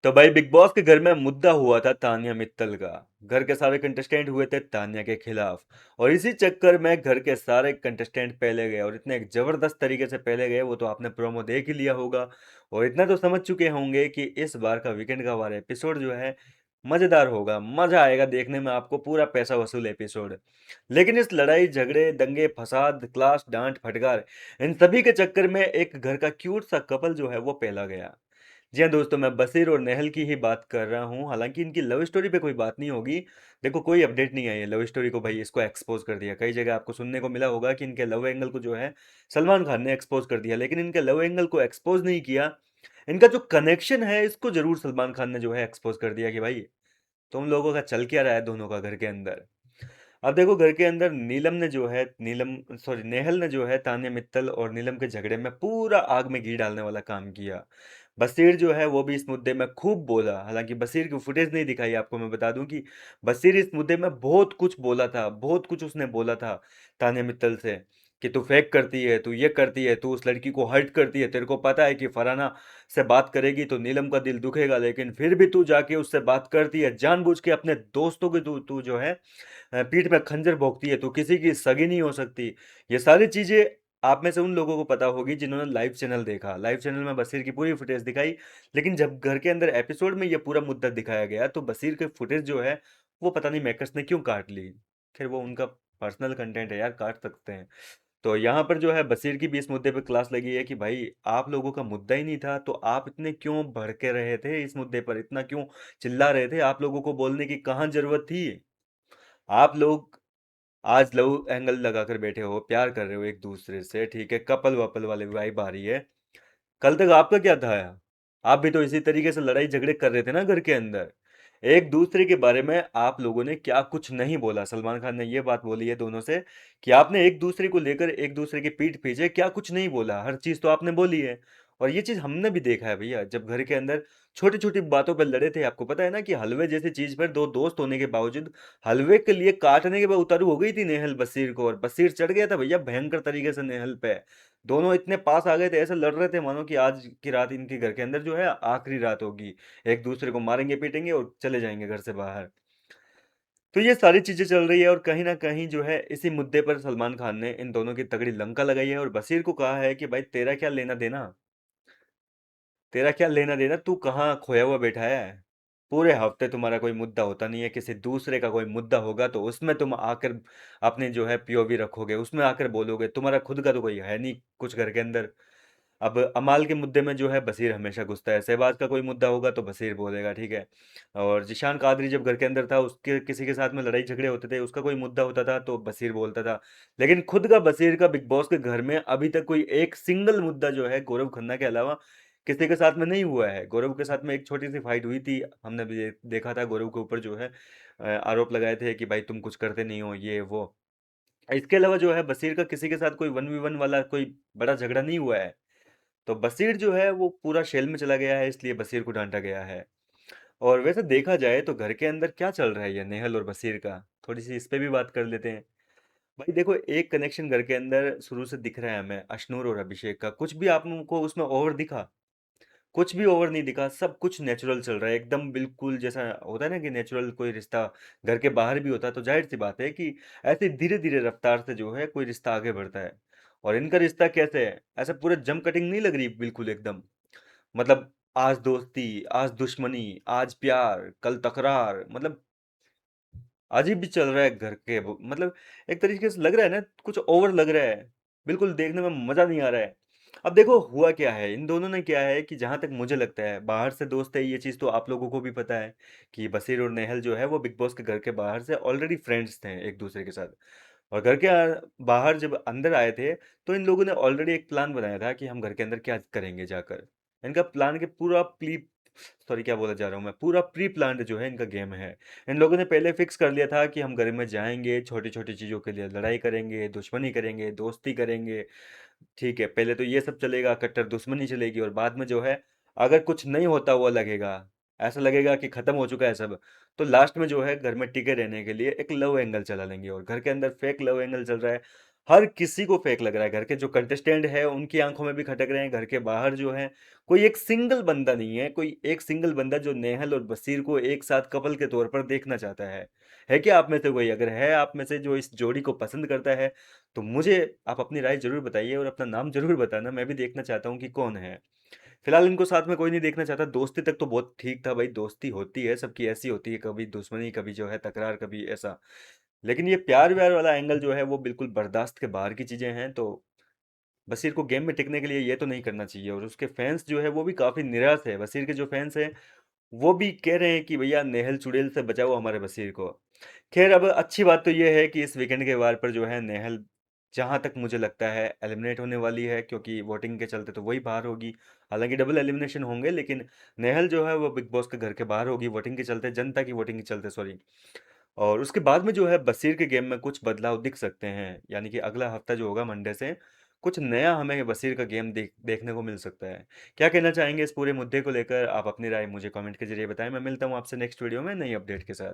तो भाई big boss के घर में मुद्दा हुआ था तान्या मित्तल का। घर के सारे कंटेस्टेंट हुए थे तान्या के खिलाफ, और इसी चक्कर में घर के सारे कंटेस्टेंट पहले गए, और इतने एक जबरदस्त तरीके से पहले गए, वो तो आपने प्रोमो देख ही लिया होगा। और इतना तो समझ चुके होंगे कि इस बार का वीकेंड का वार एपिसोड जो है मजेदार होगा, मजा आएगा देखने में आपको, पूरा पैसा वसूल एपिसोड। लेकिन इस लड़ाई झगड़े दंगे फसाद क्लास डांट फटकार, इन सभी के चक्कर में एक घर का क्यूट सा कपल जो है वो पहला गया। जी हाँ दोस्तों, मैं बशीर और नेहल की ही बात कर रहा हूँ। हालांकि इनकी लव स्टोरी पे कोई बात नहीं होगी। देखो, कोई अपडेट नहीं आई है लव स्टोरी को, भाई इसको एक्सपोज कर दिया। कई जगह आपको सुनने को मिला होगा कि इनके लव एंगल को जो है सलमान खान ने एक्सपोज कर दिया, लेकिन इनके लव एंगल को एक्सपोज नहीं किया। इनका जो कनेक्शन है इसको जरूर सलमान खान ने जो है एक्सपोज कर दिया कि भाई तुम लोगों का चल क्या रहा है दोनों का घर के अंदर। अब देखो, घर के अंदर नीलम ने जो है नीलम सॉरी नेहल ने जो है तान्या मित्तल और नीलम के झगड़े में पूरा आग में घी डालने वाला काम किया। बशीर जो है वो भी इस मुद्दे में खूब बोला। हालांकि बशीर की फुटेज नहीं दिखाई आपको, मैं बता दूं कि बशीर इस मुद्दे में बहुत कुछ बोला था, बहुत कुछ उसने बोला था तान्या मित्तल से, कि तू फेक करती है, तू ये करती है, तू उस लड़की को हर्ट करती है, तेरे को पता है कि फराना से बात करेगी तो नीलम का दिल दुखेगा, लेकिन फिर भी तू जाके उससे बात करती है जानबूझ के, अपने दोस्तों की तू तू जो है पीठ में खंजर भोंकती है, तो किसी की सगी नहीं हो सकती। ये सारी चीजें आप में से उन लोगों को पता होगी जिन्होंने लाइव चैनल देखा। लाइव चैनल में बशीर की पूरी फुटेज दिखाई, लेकिन जब घर के अंदर एपिसोड में ये पूरा मुद्दा दिखाया गया तो बशीर की फुटेज जो है वो पता नहीं मेकर्स ने क्यों काट ली। खैर, वो उनका पर्सनल कंटेंट है यार, काट सकते हैं। तो यहाँ पर जो है बशीर की भी इस मुद्दे पे क्लास लगी है कि भाई आप लोगों का मुद्दा ही नहीं था तो आप इतने क्यों भड़के रहे थे, इस मुद्दे पर इतना क्यों चिल्ला रहे थे, आप लोगों को बोलने की कहाँ जरूरत थी। आप लोग आज लव एंगल लगाकर बैठे हो, प्यार कर रहे हो एक दूसरे से, ठीक है, कपल वपल वाले वाइब आ रही है। कल तक आपका क्या था यार? आप भी तो इसी तरीके से लड़ाई झगड़े कर रहे थे ना घर के अंदर। एक दूसरे के बारे में आप लोगों ने क्या कुछ नहीं बोला। सलमान खान ने ये बात बोली है दोनों से कि आपने एक दूसरे को लेकर एक दूसरे की पीठ पीछे क्या कुछ नहीं बोला, हर चीज तो आपने बोली है। और ये चीज हमने भी देखा है भैया, जब घर के अंदर छोटी छोटी बातों पर लड़े थे। आपको पता है ना कि हलवे जैसी चीज पर दो दोस्त होने के बावजूद हलवे के लिए काटने के बाद उतारू हो गई थी नेहल बशीर को, और बशीर चढ़ गया था भैया भयंकर तरीके से नेहल पे। दोनों इतने पास आ गए थे, ऐसे लड़ रहे थे मानो कि आज की रात इनके घर के अंदर जो है आखिरी रात होगी। एक दूसरे को मारेंगे पीटेंगे और चले जाएंगे घर से बाहर। तो ये सारी चीजें चल रही है, और कहीं ना कहीं जो है इसी मुद्दे पर सलमान खान ने इन दोनों की तगड़ी लंका लगाई है, और बशीर को कहा है कि भाई तेरा क्या लेना देना, तेरा क्या लेना देना, तू कहाँ खोया हुआ बैठा है। पूरे हफ्ते तुम्हारा कोई मुद्दा होता नहीं है, किसी दूसरे का कोई मुद्दा होगा तो उसमें तुम आकर अपने जो है पीओवी रखोगे, उसमें आकर बोलोगे, तुम्हारा खुद का तो कोई है नहीं कुछ घर के अंदर। अब अमाल के मुद्दे में जो है बशीर हमेशा घुसता है, शहबाज का कोई मुद्दा होगा तो बशीर बोलेगा, ठीक है। और जिशान कादरी जब घर के अंदर था, उसके किसी के साथ में लड़ाई झगड़े होते थे, उसका कोई मुद्दा होता था तो बशीर बोलता था। लेकिन खुद का बशीर का बिग बॉस के घर में अभी तक कोई एक सिंगल मुद्दा जो है गौरव खन्ना के अलावा किसी के साथ में नहीं हुआ है। गौरव के साथ में एक छोटी सी फाइट हुई थी, हमने भी देखा था, गौरव के ऊपर जो है आरोप लगाए थे कि भाई तुम कुछ करते नहीं हो ये वो। इसके अलावा जो है बशीर का किसी के साथ कोई 1v1 वाला कोई बड़ा झगड़ा नहीं हुआ है। तो बशीर जो है वो पूरा शेल में चला गया है, इसलिए बशीर को डांटा गया है। और वैसे देखा जाए तो घर के अंदर क्या चल रहा है ये नेहल और बशीर का, थोड़ी सी इस पे भी बात कर लेते हैं। भाई देखो, एक कनेक्शन घर के अंदर शुरू से दिख रहा है हमें, अशनूर और अभिषेक का। कुछ भी आपको उसमें ओवर दिखा? कुछ भी ओवर नहीं दिखा, सब कुछ नेचुरल चल रहा है एकदम, बिल्कुल जैसा होता है ना कि नेचुरल कोई रिश्ता घर के बाहर भी होता है, तो जाहिर सी बात है कि ऐसे धीरे धीरे रफ्तार से जो है कोई रिश्ता आगे बढ़ता है। और इनका रिश्ता कैसे है, ऐसा पूरा जम कटिंग नहीं लग रही बिल्कुल एकदम। मतलब आज दोस्ती, आज दुश्मनी, आज प्यार, कल तकरार, मतलब अजीब भी चल रहा है घर के मतलब एक तरीके से लग रहा है ना, कुछ ओवर लग रहा है, बिल्कुल देखने में मजा नहीं आ रहा है। अब देखो हुआ क्या है, इन दोनों ने क्या है कि जहां तक मुझे लगता है बाहर से दोस्त है, ये चीज तो आप लोगों को भी पता है कि बशीर और नेहल जो है वो बिग बॉस के घर के बाहर से ऑलरेडी फ्रेंड्स थे एक दूसरे के साथ। और घर के बाहर जब अंदर आए थे तो इन लोगों ने ऑलरेडी एक प्लान बनाया था कि हम घर के अंदर क्या करेंगे जाकर। इनका प्लान के पूरा प्ली सॉरी क्या बोला जा रहा हूँ मैं, पूरा प्री प्लान्ड जो है इनका गेम है। इन लोगों ने पहले फिक्स कर लिया था कि हम घर में जाएंगे, छोटी छोटी चीज़ों के लिए लड़ाई करेंगे, दुश्मनी करेंगे, दोस्ती करेंगे, ठीक है। पहले तो ये सब चलेगा, कट्टर दुश्मनी चलेगी, और बाद में जो है अगर कुछ नहीं होता हुआ लगेगा, ऐसा लगेगा कि खत्म हो चुका है सब, तो लास्ट में जो है घर में टिके रहने के लिए एक लव एंगल चला लेंगे। और घर के अंदर फेक लव एंगल चल रहा है। हर किसी को फेक लग रहा है। घर के जो कंटेस्टेंट है उनकी आंखों में भी खटक रहे हैं, घर के बाहर जो है कोई एक सिंगल बंदा नहीं है, कोई एक सिंगल बंदा जो नेहल और बसीर को एक साथ कपल के तौर पर देखना चाहता है क्या आप में से कोई? अगर है आप में से जो इस जोड़ी को पसंद करता है तो मुझे आप अपनी राय जरूर बताइए और अपना नाम जरूर बताना, मैं भी देखना चाहता हूँ कि कौन है। फिलहाल इनको साथ में कोई नहीं देखना चाहता। दोस्ती तक तो बहुत ठीक था भाई, दोस्ती होती है सबकी, ऐसी होती है, कभी दुश्मनी, कभी जो है तकरार, कभी ऐसा। लेकिन ये प्यार व्यार वाला एंगल जो है वो बिल्कुल बर्दाश्त के बाहर की चीजें हैं। तो बशीर को गेम में टिकने के लिए ये तो नहीं करना चाहिए। और उसके फैंस जो है वो भी काफी निराश है, बशीर के जो फैंस हैं वो भी कह रहे हैं कि भैया नेहल चुड़ैल से बचाओ हमारे बशीर को। खैर, अब अच्छी बात तो ये है कि इस वीकेंड के वार पर जो है नेहल, जहां तक मुझे लगता है, एलिमिनेट होने वाली है, क्योंकि वोटिंग के चलते तो वही बाहर होगी। हालांकि डबल एलिमिनेशन होंगे, लेकिन नेहल जो है वो बिग बॉस के घर के बाहर होगी, वोटिंग के चलते, जनता की वोटिंग के चलते, सॉरी। और उसके बाद में जो है बशीर के गेम में कुछ बदलाव दिख सकते हैं, यानी कि अगला हफ्ता जो होगा मंडे से कुछ नया हमें बशीर का गेम देखने को मिल सकता है। क्या कहना चाहेंगे इस पूरे मुद्दे को लेकर? आप अपनी राय मुझे कमेंट के जरिए बताएं। मैं मिलता हूं आपसे नेक्स्ट वीडियो में नई अपडेट के साथ।